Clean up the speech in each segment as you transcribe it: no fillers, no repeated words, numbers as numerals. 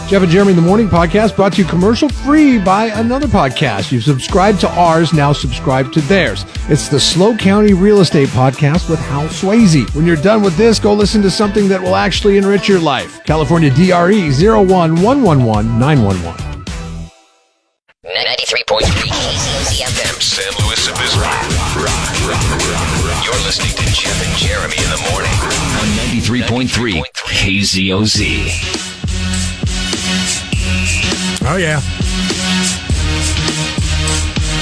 Jeff and Jeremy in the Morning podcast brought to you commercial free by another podcast. You've subscribed to ours, now subscribe to theirs. It's the Slow County Real Estate Podcast with Hal Swayze. When you're done with this, go listen to something that will actually enrich your life. California DRE 011111911. 93.3 KZOZ FM, San Luis Obispo. You're listening to Jeff and Jeremy in the morning on 93.3 KZOZ. Oh, yeah.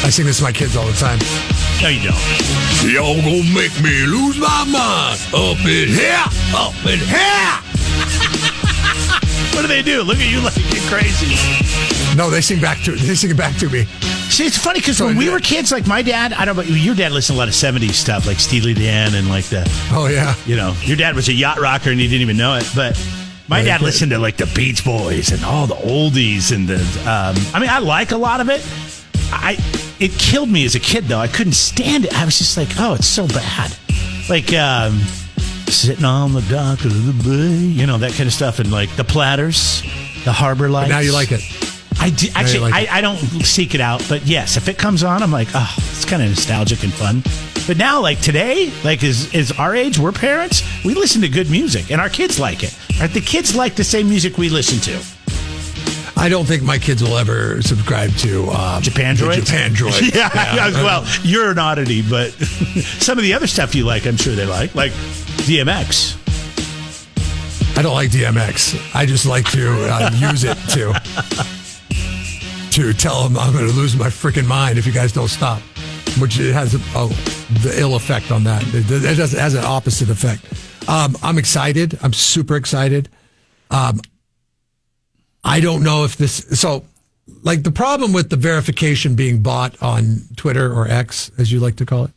I sing this to my kids all the time. No, you don't. Y'all gonna make me lose my mind. Up in here. Up in here. What do they do? Look at you like you're crazy. No, they sing back to it. They sing it back to me. See, it's funny because when we were kids, like my dad, I don't know, your dad listened to a lot of 70s stuff, like Steely Dan and like the... Oh, yeah. You know, your dad was a yacht rocker and he didn't even know it, but... My dad listened to like the Beach Boys and all the oldies and the. I mean, I like a lot of it. It killed me as a kid though. I couldn't stand it. I was just like, oh, it's so bad. Like sitting on the dock of the bay, you know, that kind of stuff, and like the Platters, the Harbor Lights. But now you like it. I do, actually. I don't seek it out, but yes, if it comes on, I'm like, oh, it's kind of nostalgic and fun. But now, like today, like is our age, we're parents, we listen to good music, and our kids like it. Right? The kids like the same music we listen to. I don't think my kids will ever subscribe to Japan Droids. Japan Droids. Yeah. Well, you're an oddity, but some of the other stuff you like, I'm sure they like DMX. I don't like DMX. I just like to use it to tell them I'm going to lose my freaking mind if you guys don't stop. Which it has the ill effect on that. It has an opposite effect. I'm excited. I'm super excited. I don't know if this... So, like, the problem with the verification being bought on Twitter or X, as you like to call it,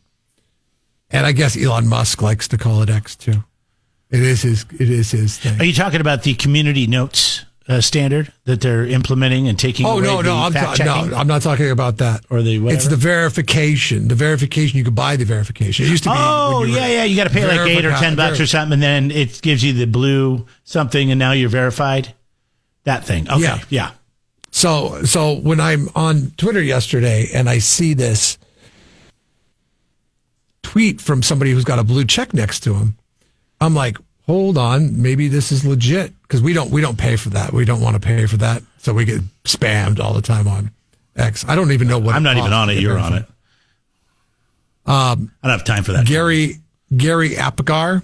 and I guess Elon Musk likes to call it X, too. It is his thing. Are you talking about the community notes standard that they're implementing and taking away I'm not talking about that. Or the whatever? It's the verification. The verification, you could buy the verification. It used to be... you got to pay like $8 or $10 or something, and then it gives you the blue something, and now you're verified. That thing. Okay, yeah. So when I'm on Twitter yesterday and I see this tweet from somebody who's got a blue check next to him, I'm like, hold on, maybe this is legit, because we don't pay for that. We don't want to pay for that, so we get spammed all the time on X. I don't even know what. I'm not even on it. You're on it. I don't have time for that. Gary Apgar.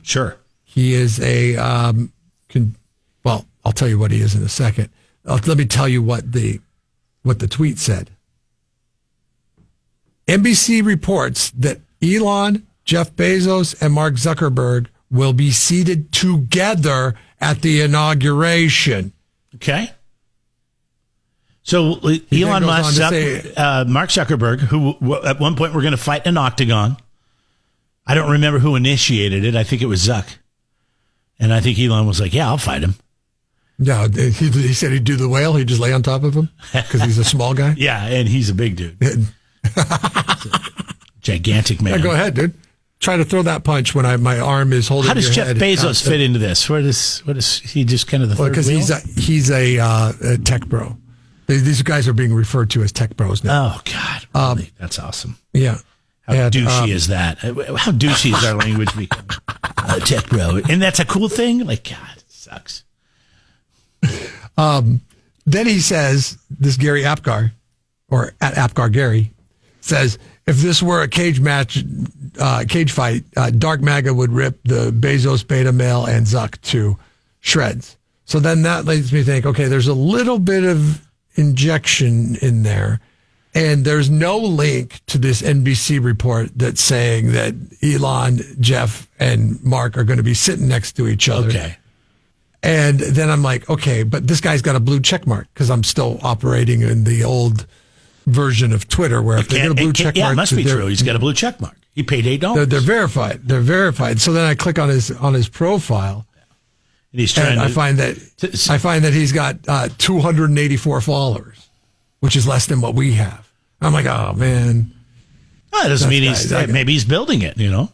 Sure. He is a. Well, I'll tell you what he is in a second. Let me tell you what the tweet said. NBC reports that Elon, Jeff Bezos, and Mark Zuckerberg will be seated together at the inauguration. Okay. So Elon Musk, Mark Zuckerberg, who at one point were going to fight in an octagon. I don't remember who initiated it. I think it was Zuck. And I think Elon was like, yeah, I'll fight him. Yeah, he said he'd do the whale. He'd just lay on top of him because he's a small guy. Yeah, and he's a big dude. Gigantic man. Yeah, go ahead, dude. Try to throw that punch when my arm is holding. How does your Jeff Bezos fit into this? What is he just kind of the third wheel? Because he's a tech bro. These guys are being referred to as tech bros now. Oh God, really? That's awesome. Yeah. How douchey is that? How douchey is our language becoming? Tech bro, and that's a cool thing. Like God, it sucks. Then he says, this Gary Apgar, or at Apgar Gary, says, if this were a cage fight, Dark MAGA would rip the Bezos beta male and Zuck to shreds. So then that leads me to think, okay, there's a little bit of injection in there, and there's no link to this NBC report that's saying that Elon, Jeff, and Mark are going to be sitting next to each other. Okay. And then I'm like, okay, but this guy's got a blue check mark because I'm still operating in the old version of Twitter where if they get a blue check mark. Yeah, it must be true. He's got a blue check mark. He paid $8. They're verified. They're verified. So then I click on his profile. And he's trying I find that he's got 284 followers, which is less than what we have. I'm like, oh man. Well, that doesn't mean maybe he's building it, you know.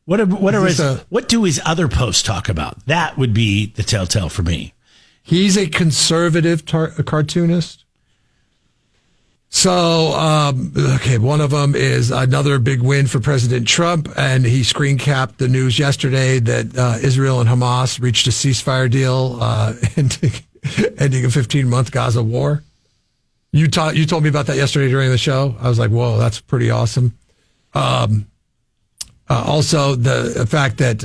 What do his other posts talk about? That would be the telltale for me. He's a conservative cartoonist. So, one of them is another big win for President Trump, and he screen capped the news yesterday that Israel and Hamas reached a ceasefire deal, ending a 15-month Gaza war. You told me about that yesterday during the show. I was like, whoa, that's pretty awesome. Also, the fact that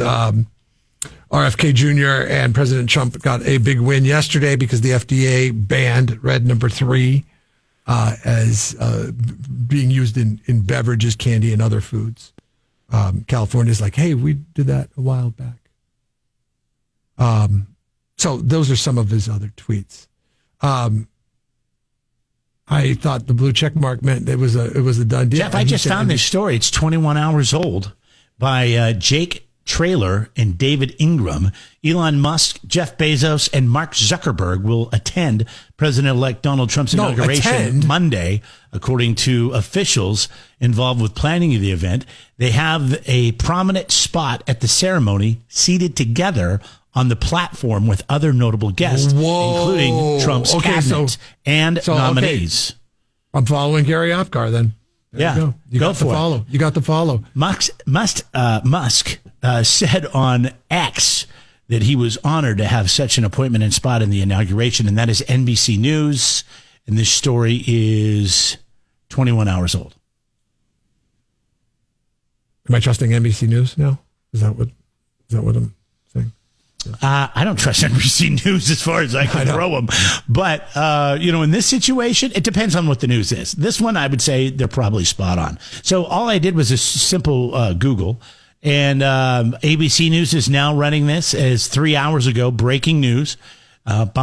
RFK Jr. and President Trump got a big win yesterday because the FDA banned red number 3 as being used in beverages, candy, and other foods. California's like, hey, we did that a while back. So those are some of his other tweets. I thought the blue check mark meant it was a done deal. Jeff, I just found this story. It's 21 hours old by Jake Traylor and David Ingram. Elon Musk, Jeff Bezos, and Mark Zuckerberg will attend President-elect Donald Trump's inauguration Monday, according to officials involved with planning of the event. They have a prominent spot at the ceremony, seated together on the platform with other notable guests, including Trump's cabinet and nominees. Okay. I'm following Gary Apgar then. There you got the follow. You got the follow. Musk said on X that he was honored to have such an appointment and spot in the inauguration, and that is NBC News. And this story is 21 hours old. Am I trusting NBC News now? Is that what I'm saying? I don't trust NBC News as far as I can throw them. But, in this situation, it depends on what the news is. This one, I would say they're probably spot on. So all I did was a simple Google. And ABC News is now running this as 3 hours ago, breaking news. Top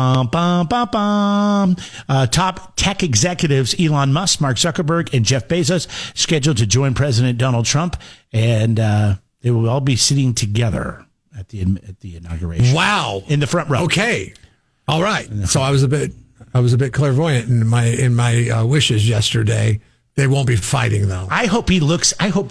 tech executives Elon Musk, Mark Zuckerberg, and Jeff Bezos scheduled to join President Donald Trump. And they will all be sitting together at the inauguration. Wow. In the front row. Okay. All right. So I was a bit clairvoyant in my wishes yesterday. They won't be fighting though. I hope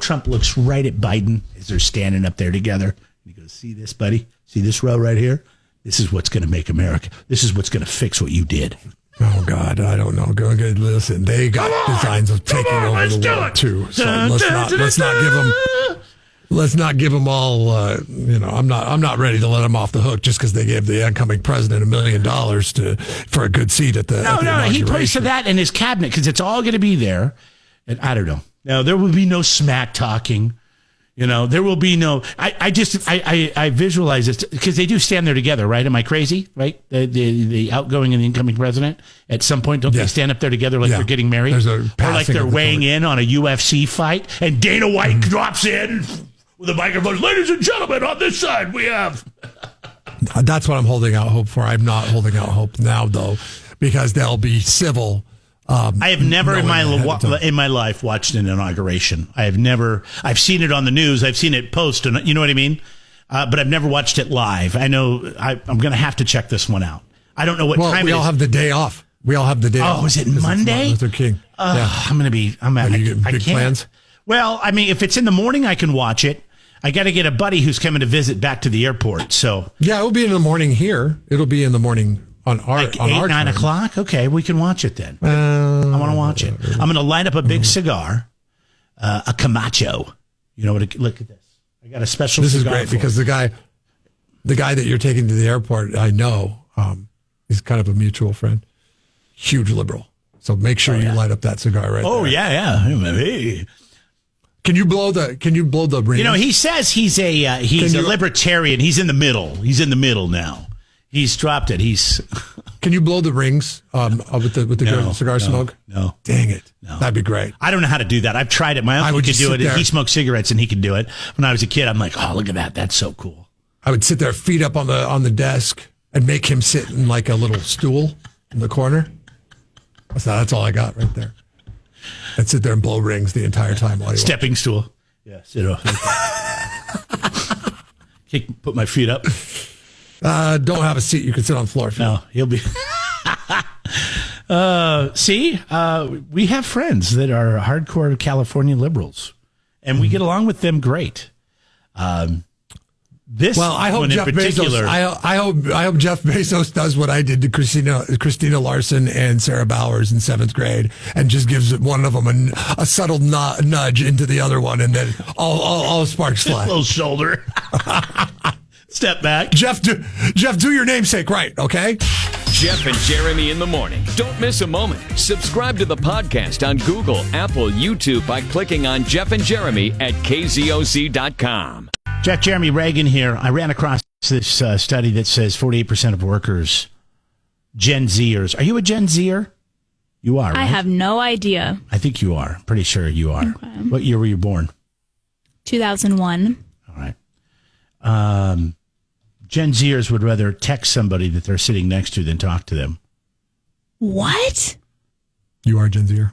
Trump looks right at Biden as they're standing up there together. He goes, "See this, buddy? See this row right here? This is what's going to make America. This is what's going to fix what you did." Oh God, I don't know. Go ahead, listen. They got designs of taking over the world too. So let's not give them all. I'm not ready to let them off the hook just because they gave the incoming president $1 million for a good seat at the. No. He plays to that in his cabinet because it's all going to be there. And I don't know. No, there will be no smack talking. There will be no. I visualize this because they do stand there together, right? Am I crazy? Right? The outgoing and the incoming president at some point don't they stand up there together like they're getting married, or like they're weighing in on a UFC fight, and Dana White drops in with a microphone. "Ladies and gentlemen, on this side we have." That's what I'm holding out hope for. I'm not holding out hope now though, because they'll be civil. I have never in my life watched an inauguration. I've seen it on the news. I've seen it post, and you know what I mean? But I've never watched it live. I know I'm going to have to check this one out. I don't know what time it is. We all have the day off. Oh, is it Monday? Luther King. I'm going to be, you big plans? Well, I mean, if it's in the morning, I can watch it. I got to get a buddy who's coming to visit back to the airport. So yeah, it'll be in the morning here. It'll be in the morning. On our 8, 9 o'clock? Okay, we can watch it then. I want to watch it. I'm going to line up a big cigar, a Camacho. Look at this. I got a special cigar. This is great because the guy that you're taking to the airport, I know, he's kind of a mutual friend. Huge liberal. So make sure you light up that cigar right there. Oh, yeah. Hey. Can you blow the ring? He says he's a libertarian. He's in the middle. He's in the middle now. He's dropped it. Can you blow the rings with the cigar smoke? No. Dang it. No. That'd be great. I don't know how to do that. I've tried it. My uncle could do it. He smoked cigarettes and he could do it. When I was a kid, I'm like, oh, look at that. That's so cool. I would sit there, feet up on the desk, and make him sit in like a little stool in the corner. That's all I got right there. I'd sit there and blow rings the entire time while he stepping stool. Yeah, sit up. Put my feet up. Don't have a seat. You can sit on the floor. No, he'll be. We have friends that are hardcore California liberals, and we get along with them great. This I hope one in Jeff particular. Bezos. I hope Jeff Bezos does what I did to Christina Larson and Sarah Bowers in 7th grade, and just gives one of them a subtle nudge into the other one, and then all sparks fly. Little shoulder. Step back, Jeff. Do your namesake right, okay? Jeff and Jeremy in the morning. Don't miss a moment. Subscribe to the podcast on Google, Apple, YouTube by clicking on Jeff and Jeremy at KZOZ.com. Jeff, Jeremy Reagan here. I ran across this study that says 48% of workers, Gen Zers. Are you a Gen Zer? You are, right? I have no idea. I think you are. Pretty sure you are. Okay. What year were you born? 2001. All right. Gen Zers would rather text somebody that they're sitting next to than talk to them. What? You are Gen Zer.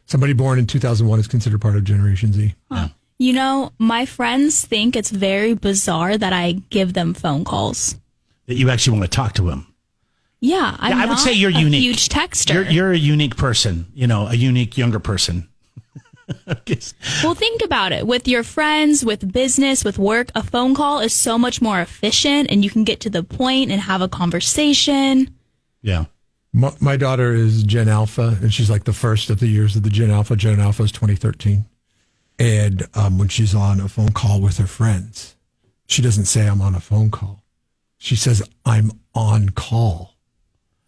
Somebody born in 2001 is considered part of Generation Z. Huh. You know, my friends think it's very bizarre that I give them phone calls. That you actually want to talk to them. Yeah, I would say you're unique. Huge texter. You're a unique person. You know, a unique younger person. Well, think about it. With your friends, with business, with work, a phone call is so much more efficient, and you can get to the point and have a conversation. Yeah. My daughter is Gen Alpha, and she's like the first of the years of the Gen Alpha. Gen Alpha is 2013. And when she's on a phone call with her friends, she doesn't say, I'm on a phone call. She says, I'm on call.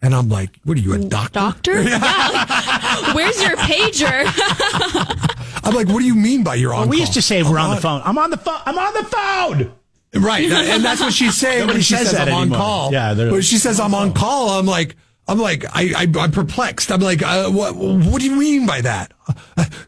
And I'm like, what are you, a doctor? Doctor? Yeah. Like, where's your pager? I'm like, what do you mean by you're on call? We used to say we're on the phone. I'm on the phone. I'm on the phone. Right. And that's what she's saying when she says I'm on call. Yeah. When she says I'm on call, I'm perplexed. I'm like, what do you mean by that?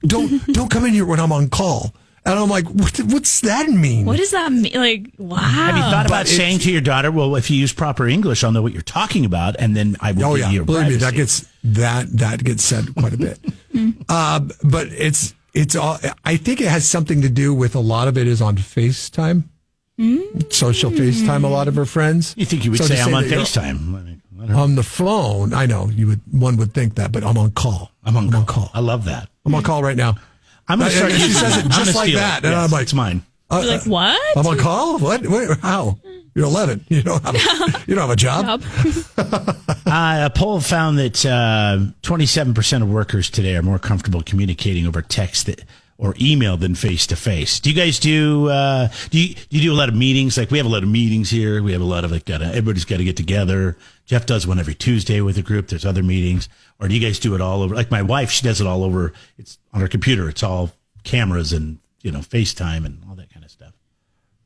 Don't come in here when I'm on call. And I'm like, what's that mean? What does that mean? Like, wow. Have you thought about saying to your daughter, well, if you use proper English, I'll know what you're talking about, and then I will give you your believe privacy. Me, that gets said quite a bit. But it's all. I think it has something to do with a lot of it is on FaceTime. So she'll FaceTime a lot of her friends. You think you would say I'm on FaceTime? On the phone, I know one would think that, but I'm on call. I'm on call. I love that. I'm on call right now. I'm going to start using She says it just like that. And I'm like, it's mine. You're like, what? I'm on call? What? Wait, how? You're 11. You don't have a job? A poll found that 27% of workers today are more comfortable communicating over text or email than face to face. Do you guys do you do a lot of meetings? Like we have a lot of meetings here. We have a lot of everybody's got to get together. Jeff does one every Tuesday with a group. There's other meetings. Or do you guys do it all over? Like my wife, she does it all over. It's on her computer. It's all cameras and, FaceTime and all that kind of stuff.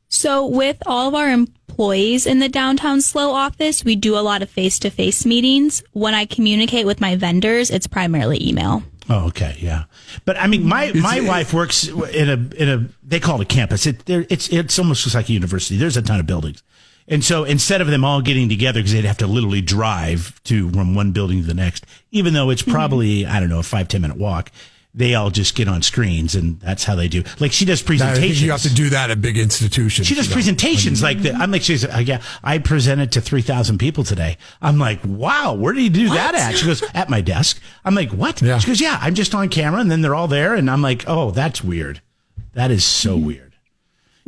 So with all of our employees in the downtown SLO office, we do a lot of face-to-face meetings. When I communicate with my vendors, it's primarily email. Oh, okay, yeah. But I mean, my wife works in a they call it a campus. It's almost just like a university. There's a ton of buildings. And so instead of them all getting together, because they'd have to literally drive from one building to the next, even though it's probably, I don't know, a 5-10 minute walk, they all just get on screens, and that's how they do. Like she does presentations. I think you have to do that at big institutions. She does presentations like that. I'm like, she's I presented to 3,000 people today. I'm like, wow, where do you do that at? She goes, at my desk. I'm like, what? Yeah. She goes, yeah, I'm just on camera, and then they're all there, and I'm like, oh, that's weird. That is so weird.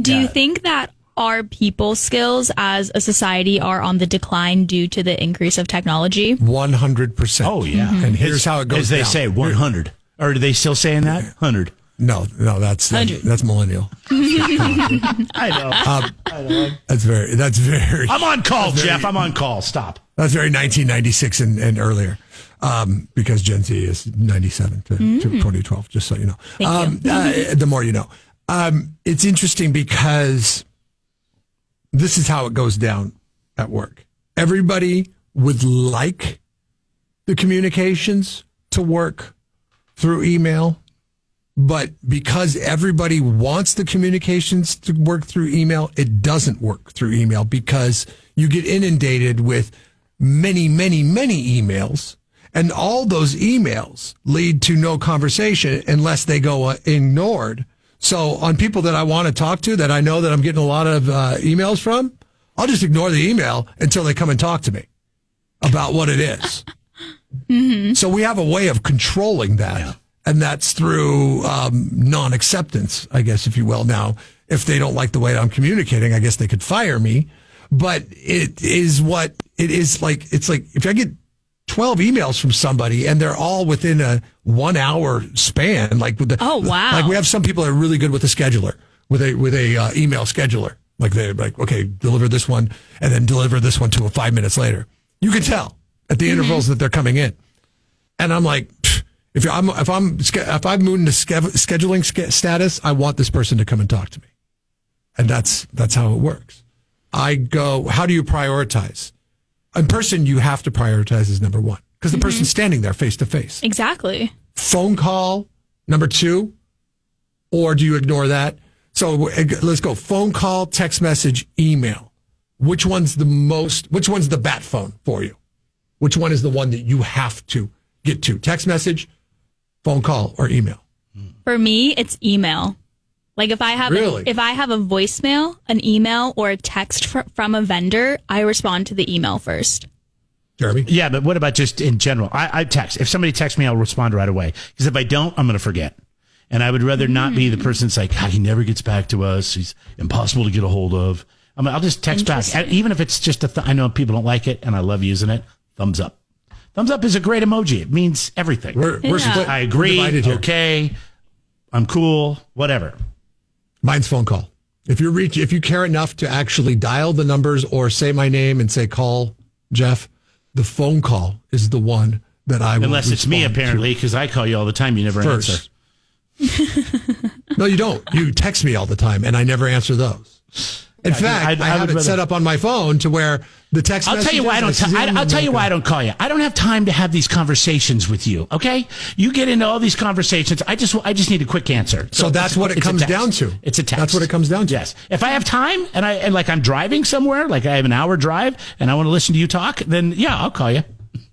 Do you think that our people skills as a society are on the decline due to the increase of technology? 100%. Oh, yeah. Mm-hmm. And here's how it goes. As they say, 100. Or are they still saying that? 100. No, that's millennial. I know. That's very. I'm on call, Jeff. I'm on call. Stop. That's very 1996 and earlier. Because Gen Z is 97 to 2012, just so you know. The more you know. It's interesting because this is how it goes down at work. Everybody would like the communications to work through email, but because everybody wants the communications to work through email, it doesn't work through email because you get inundated with many, many, many emails, and all those emails lead to no conversation unless they go ignored. So on people that I want to talk to, that I know that I'm getting a lot of emails from, I'll just ignore the email until they come and talk to me about what it is. Mm-hmm. So we have a way of controlling that, and that's through non-acceptance, I guess, if you will. Now, If they don't like the way I'm communicating, I guess they could fire me. But it is what it is like. It's like if I get 12 emails from somebody and they're all within a 1 hour span, like with the, oh, wow. Like we have some people that are really good with a scheduler, with a email scheduler. Like they're like, okay, deliver this one and then deliver this one to 5 minutes later. You can tell at the intervals that they're coming in. And I'm like, if I'm moving to scheduling status, I want this person to come and talk to me. And that's how it works. I go, how do you prioritize? In person, you have to prioritize as number one because the person's standing there face to face. Exactly. Phone call, number two, or do you ignore that? So let's go phone call, text message, email. Which one's the bat phone for you? Which one is the one that you have to get to? Text message, phone call, or email? For me, it's email. Like if I have a voicemail, an email, or a text from a vendor, I respond to the email first. Jeremy? Yeah, but what about just in general? I text. If somebody texts me, I'll respond right away. Because if I don't, I'm going to forget. And I would rather not be the person that's like, God, he never gets back to us. He's impossible to get a hold of. I'll just text back. Even if it's just I know people don't like it, and I love using it. Thumbs up. Thumbs up is a great emoji. It means everything. We're split. I agree. Okay. I'm cool. Whatever. Mine's phone call. If you care enough to actually dial the numbers or say my name and say call Jeff, the phone call is the one that I will Unless it's me, apparently, because I call you all the time. You never answer. No, you don't. You text me all the time, and I never answer those. In fact, I have it set up on my phone to where the text. I'll tell you why I'll tell you why I don't call you. I don't have time to have these conversations with you. Okay, you get into all these conversations. I just need a quick answer. So that's what it comes down to. It's a text. That's what it comes down to. Yes. If I have time and I'm driving somewhere, like I have an hour drive, and I want to listen to you talk, then yeah, I'll call you.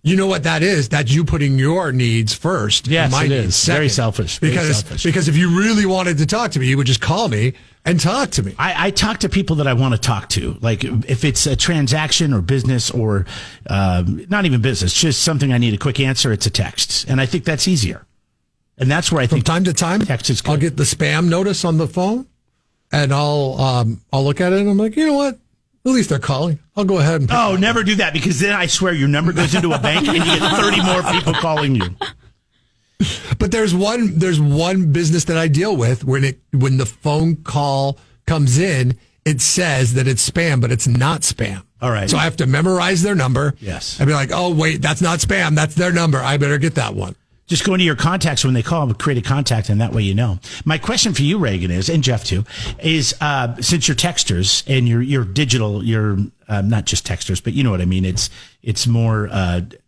You know what that is? That's you putting your needs first. Yes, my it needs is. second. Very selfish. Because if you really wanted to talk to me, you would just call me and talk to me. I talk to people that I want to talk to. Like if it's a transaction or business or not even business, just something I need a quick answer, it's a text. And I think that's easier. And that's where I think from time to time, text is good. I'll get the spam notice on the phone and I'll look at it and I'm like, you know what? At least they're calling. I'll go ahead and never do that because then I swear your number goes into a bank and you get 30 more people calling you. But there's one business that I deal with when the phone call comes in, it says that it's spam, but it's not spam. All right. So I have to memorize their number. Yes. I'd be like, oh wait, that's not spam. That's their number. I better get that one. Just go into your contacts when they call, create a contact, and that way you know. My question for you, Reagan, is, and Jeff too, is since you're texters and you're digital, you're not just texters, but you know what I mean. It's more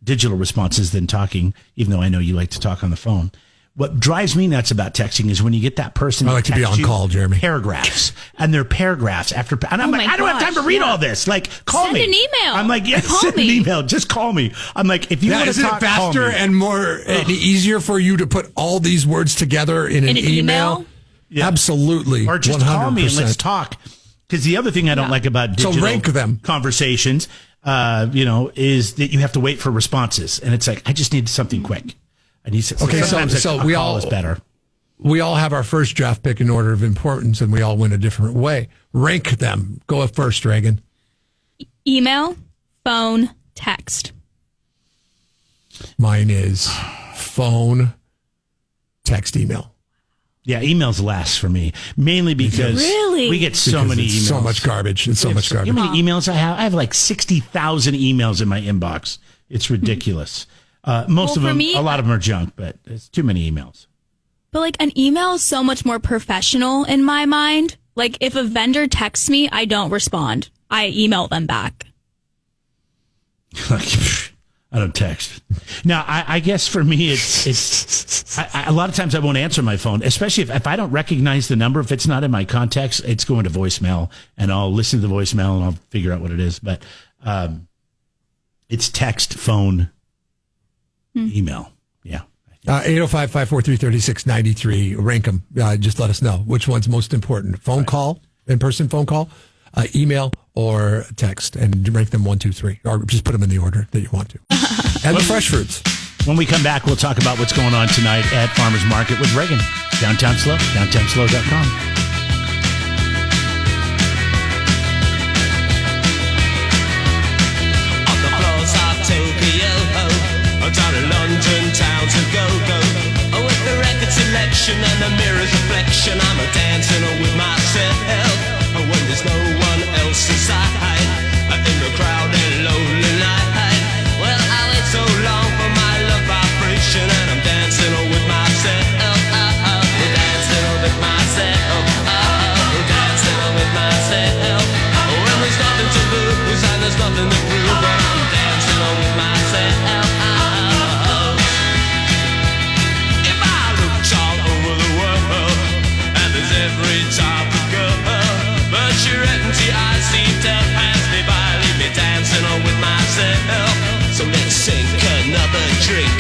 digital responses than talking, even though I know you like to talk on the phone. What drives me nuts about texting is when you get that person. I like to be on call, Jeremy. Paragraphs, and they're paragraphs after, and I'm like, I don't have time to read all this. Like, call me. Send an email. I'm like, send an email. Just call me. I'm like, if you want to talk, isn't it faster and more and easier for you to put all these words together in an email? Yeah. Absolutely. Or just 100%. call me and let's talk. Because the other thing I don't like about digital rank them. conversations, is that you have to wait for responses, and it's like I just need something quick. I need sometimes we all is better. We all have our first draft pick in order of importance, and we all went a different way. Rank them. Go first, Reagan. Email, phone, text. Mine is phone, text, email. Yeah, emails last for me, mainly because we get so many emails. So much garbage. It's so much garbage. You know how many emails I have? I have like 60,000 emails in my inbox. It's ridiculous. Most of them, a lot of them are junk, but it's too many emails. But like an email is so much more professional in my mind. Like if a vendor texts me, I don't respond. I email them back. I don't text. Now, I guess for me, it's a lot of times I won't answer my phone, especially if I don't recognize the number. If it's not in my contacts, it's going to voicemail, and I'll listen to the voicemail and I'll figure out what it is. But it's text, phone, email. Yeah. 805-543-3693. Rank them. Just let us know which one's most important. Phone call, in-person phone call, email, or text, and rank them 1, 2, 3, or just put them in the order that you want to. And the fresh fruits. When we come back, we'll talk about what's going on tonight at Farmers Market with Reagan. Downtown Slow, downtownslow.com. direction and the mirror's reflection. I'm a dancing with myself when there's no one else inside. In the crowded lonely night. Well, I wait so long for my love vibration, and I'm dancing with myself. Dancing with myself. Dancing with myself. When there's nothing to lose and there's nothing to prove, I'm dancing with myself. If I looked all over the world, and there's every type of girl, but your empty eyes seem to pass me by, leave me dancing with myself. So let's sink another drink,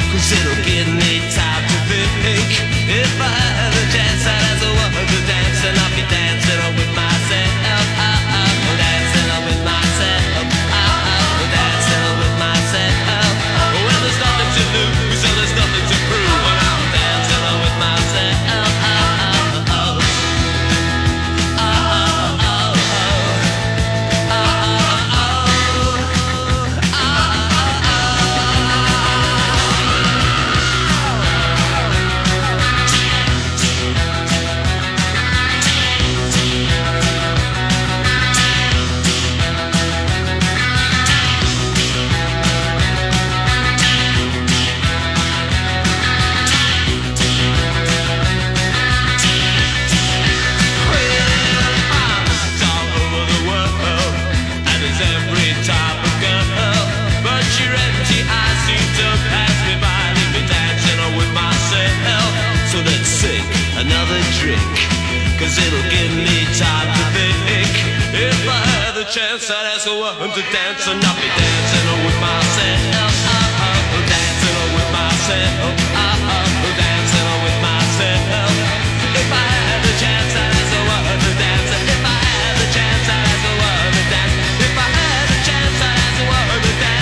'cause it'll give me time to think. If I had a chance, I'd ask a woman to dance, and I'll be dancing with myself. Dancing with myself. Dancing with myself. Well, there's nothing to lose, so there's nothing to prove, and I'm dancing with myself. Another drink, 'cause it'll give me time to think. If I had the chance, I'd ask a woman to dance, and I'll be dancing with myself. Dancing with myself. Dancing with myself. If I had the chance, I'd ask a woman to dance. If I had the chance, I'd ask a woman to dance. If I had the chance, I'd ask a woman to dance.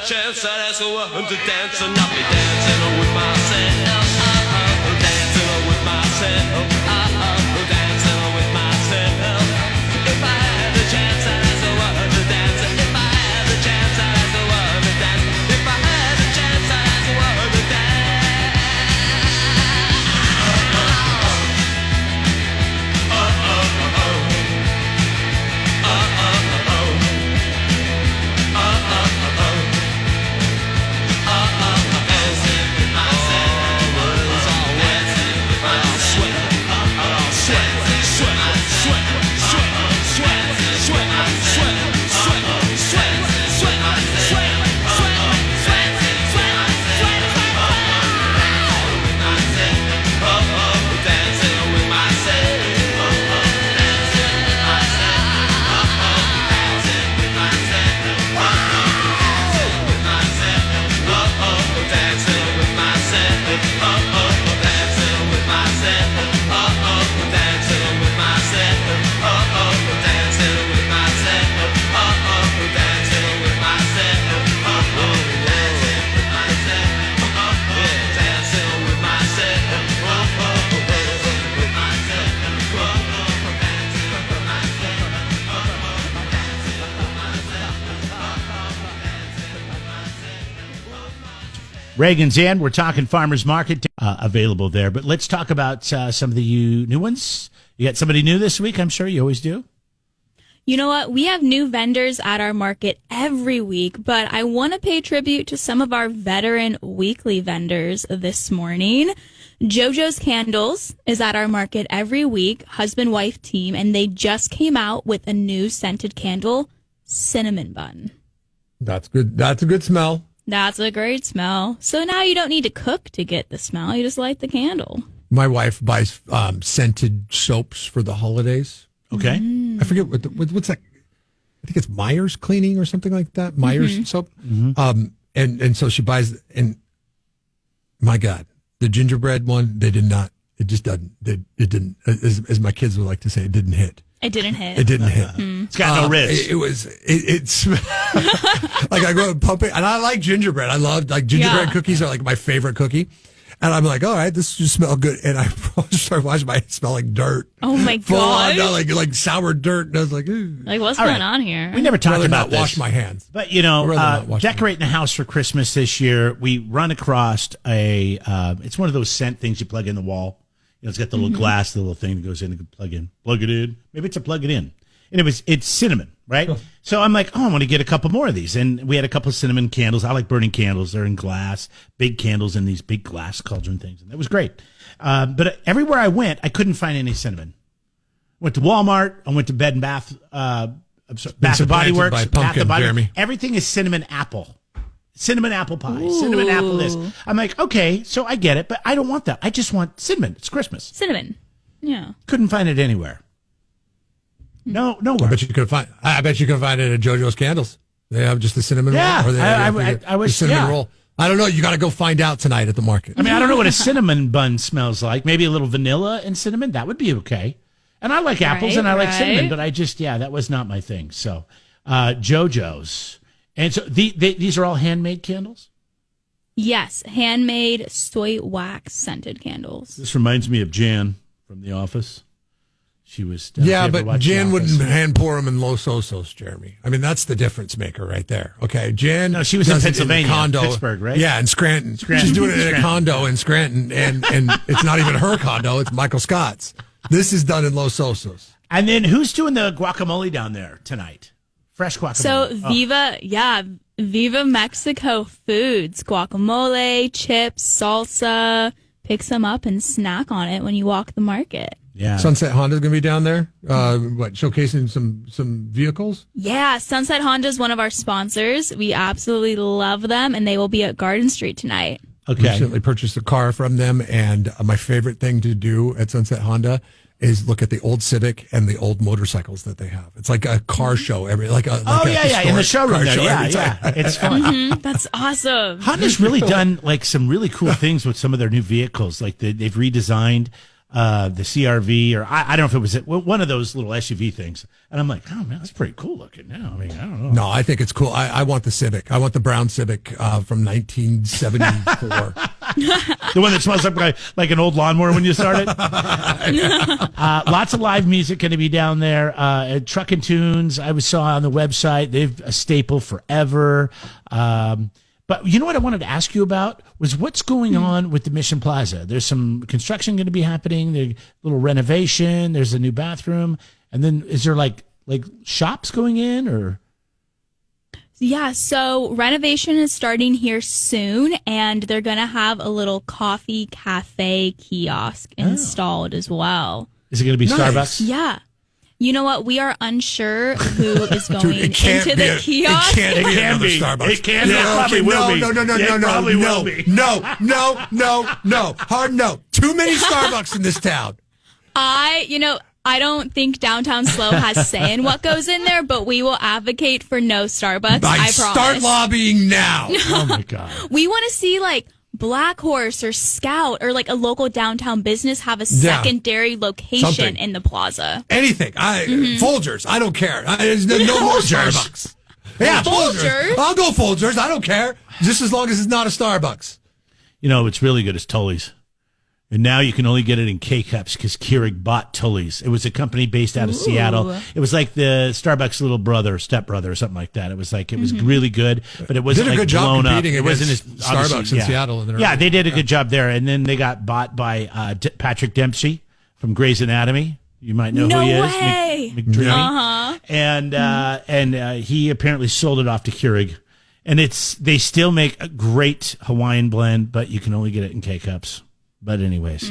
Chance I'd ask a woman to dance, and I'll be dancing with myself. Dancing with myself. Dancing with myself. If I had the chance, I'd ask a woman to dance. If I had the chance, I'd ask a woman to dance. If I had the chance, I'd ask a woman to dance. Dancing with myself. Reagan's Inn. We're talking farmers market available there. But let's talk about some of the new ones. You got somebody new this week? I'm sure you always do. You know what? We have new vendors at our market every week, but I want to pay tribute to some of our veteran weekly vendors this morning. JoJo's Candles is at our market every week, husband-wife team, and they just came out with a new scented candle, Cinnamon Bun. That's good. That's a good smell. That's a great smell. So now you don't need to cook to get the smell. You just light the candle. My wife buys scented soaps for the holidays. Okay. I forget what's that. I think it's Myers Cleaning or something like that. Myers soap. And so she buys, and my God, the gingerbread one, they did not. It just doesn't. It didn't. As my kids would like to say, it didn't hit. It didn't hit. It didn't hit. It's got no rizz. It's like I go and pump it, and I like gingerbread. I love gingerbread cookies are like my favorite cookie. And I'm like, all right, this just smells good. And I start washing my hands, smell like dirt. Oh my God. Like sour dirt. And I was like, ooh. Like, what's going on here? We never talked about this. Wash my hands. But, decorating the house for Christmas this year, we run across it's one of those scent things you plug in the wall. It's got the little glass, the little thing that goes in and plug it in. Maybe it's a plug it in. And it's cinnamon, right? Oh. So I'm like, I want to get a couple more of these. And we had a couple of cinnamon candles. I like burning candles. They're in glass, big candles in these big glass cauldron things. And that was great. But everywhere I went, I couldn't find any cinnamon. Went to Walmart. I went to Bed and Bath, Bath and Body Works. Bath and Body Works. Everything is cinnamon apple. Cinnamon apple pie. Cinnamon apple this. I'm like, okay, so I get it, but I don't want that. I just want cinnamon. It's Christmas. Cinnamon. Yeah. Couldn't find it anywhere. No. I bet you could find it at JoJo's Candles. They have just the cinnamon roll. Or I wish cinnamon roll. I don't know. You got to go find out tonight at the market. I mean, I don't know what a cinnamon bun smells like. Maybe a little vanilla and cinnamon. That would be okay. And I like apples and I like cinnamon, but that was not my thing. So, JoJo's. And so these are all handmade candles? Yes, handmade soy wax scented candles. This reminds me of Jan from The Office. She was but Jan wouldn't hand pour them in Los Osos, Jeremy. I mean, that's the difference maker right there. Okay, Jan. No, she was in Pennsylvania, condo, Pittsburgh, right? Yeah, in Scranton. She's doing it in a condo in Scranton, and it's not even her condo; it's Michael Scott's. This is done in Los Osos. And then who's doing the guacamole down there tonight? Fresh guacamole. So Viva Mexico Foods, guacamole, chips, salsa. Pick some up and snack on it when you walk the market. Yeah. Sunset Honda's going to be down there, showcasing some vehicles? Yeah, Sunset Honda is one of our sponsors. We absolutely love them, and they will be at Garden Street tonight. Okay. Recently purchased a car from them, and my favorite thing to do at Sunset Honda is look at the old Civic and the old motorcycles that they have. It's like a car show in the showroom there. Yeah. It's fun. That's awesome. Honda's really done like some really cool things with some of their new vehicles. Like they've redesigned the CRV, or I don't know if it was one of those little SUV things. And I'm like, oh man, that's pretty cool looking now. I mean, I don't know. No, I think it's cool. I want the Civic. I want the brown Civic from 1974. The one that smells like an old lawnmower when you start it. Lots of live music going to be down there. Truck and Tunes, I saw on the website. They've a staple forever. But you know what I wanted to ask you about was what's going on with the Mission Plaza. There's some construction going to be happening. There's a little renovation. There's a new bathroom. And then is there like shops going in or? Yeah, so renovation is starting here soon, and they're going to have a little coffee cafe kiosk installed as well. Is it going to be Starbucks? Yeah. You know what? We are unsure who is going into the kiosk. It can be Starbucks. It can be. It probably will be. No. Hard no. Too many Starbucks in this town. I don't think Downtown Slow has say in what goes in there, but we will advocate for no Starbucks. I promise. Start lobbying now. Oh my God. We want to see like Black Horse or Scout or like a local downtown business have a secondary location in the plaza. Anything. Folgers. I don't care. There's no more Starbucks. Yeah, Folgers. I'll go Folgers. I don't care. Just as long as it's not a Starbucks. You know, what's really good is Tully's. And now you can only get it in K-Cups because Keurig bought Tully's. It was a company based out of Seattle. It was like the Starbucks little brother, stepbrother, or something like that. It was like, it was really good, but it wasn't Did a like good job blown up. competing It wasn't as against Starbucks in Seattle. They did a good job there. And then they got bought by Patrick Dempsey from Grey's Anatomy. You might know who he is. No way. McDreamy. Uh-huh. And he apparently sold it off to Keurig. And they still make a great Hawaiian blend, but you can only get it in K-Cups. But anyways,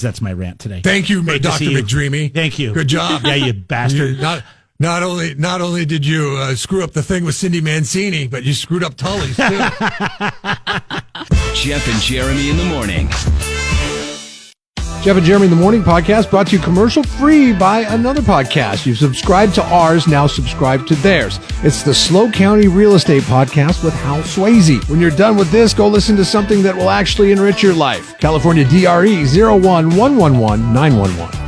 that's my rant today. Thank you, Great to Dr. see you. McDreamy. Thank you. Good job. Yeah, you bastard. Not only did you screw up the thing with Cindy Mancini, but you screwed up Tully's too. Jeff and Jeremy in the morning. Jeff and Jeremy in the Morning podcast brought to you commercial free by another podcast. You've subscribed to ours, now subscribe to theirs. It's the Slow County Real Estate Podcast with Hal Swayze. When you're done with this, go listen to something that will actually enrich your life. California DRE 011111911.